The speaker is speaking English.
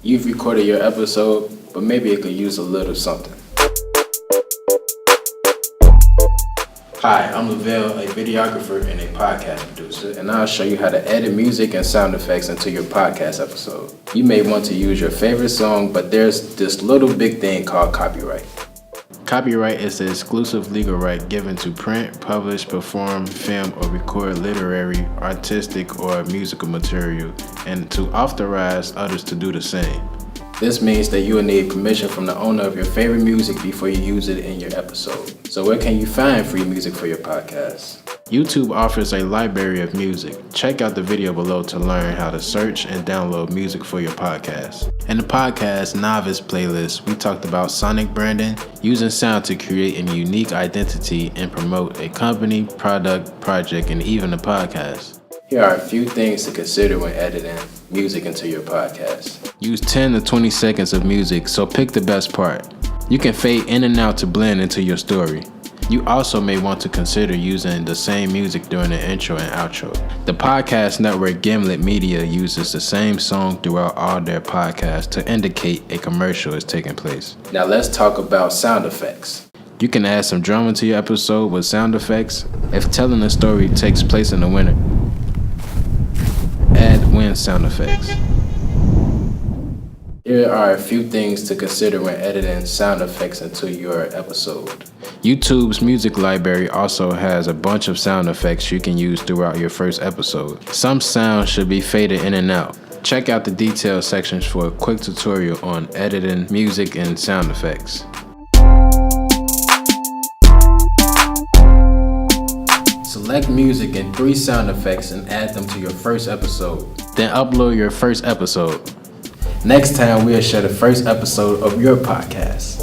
You've recorded your episode, but maybe it could use a little something. Hi, I'm Lavelle, a videographer and a podcast producer, and I'll show you how to edit music and sound effects into your podcast episode. You may want to use your favorite song, but there's this little big thing called copyright. Copyright is the exclusive legal right given to print, publish, perform, film, or record literary, artistic, or musical material, and to authorize others to do the same. This means that you will need permission from the owner of your favorite music before you use it in your episode. So where can you find free music for your podcast? YouTube offers a library of music. Check out the video below to learn how to search and download music for your podcast. In the podcast Novice playlist, we talked about sonic branding, using sound to create a unique identity and promote a company, product, project, and even a podcast. Here are a few things to consider when editing music into your podcast. Use 10 to 20 seconds of music, so pick the best part. You can fade in and out to blend into your story. You also may want to consider using the same music during the intro and outro. The podcast network Gimlet Media uses the same song throughout all their podcasts to indicate a commercial is taking place. Now let's talk about sound effects. You can add some drama to your episode with sound effects. If telling a story takes place in the winter, add wind sound effects. Here are a few things to consider when editing sound effects into your episode. YouTube's music library also has a bunch of sound effects you can use throughout your first episode. Some sounds should be faded in and out. Check out the details sections for a quick tutorial on editing music and sound effects. Select music and 3 sound effects and add them to your first episode. Then upload your first episode. Next time, we'll share the first episode of your podcast.